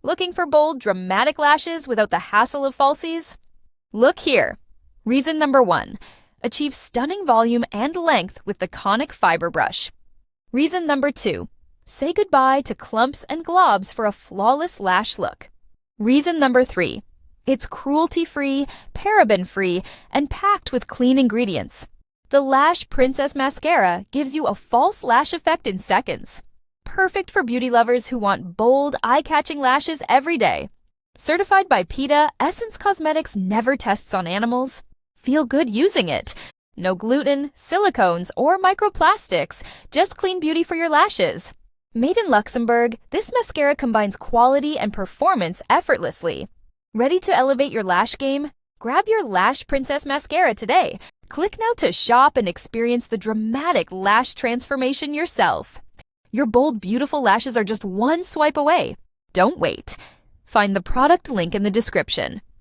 Looking for bold, dramatic lashes without the hassle of falsies? Look here. Reason number 1. Achieve stunning volume and length with the conic fiber brush. Reason number 2. Say goodbye to clumps and globs for a flawless lash look. Reason number 3. It's cruelty-free, paraben-free, and packed with clean ingredients. The Lash Princess Mascara gives you a false lash effect in seconds. Perfect for beauty lovers who want bold, eye-catching lashes every day. Certified by PETA, Essence Cosmetics never tests on animals. Feel good using it. No gluten, silicones, or microplastics, just clean beauty for your lashes. Made in Luxembourg, this mascara combines quality and performance effortlessly. Ready to elevate your lash game? Grab your Lash Princess Mascara today. Click now to shop and experience the dramatic lash transformation yourself. Your bold, beautiful lashes are just one swipe away. Don't wait. Find the product link in the description.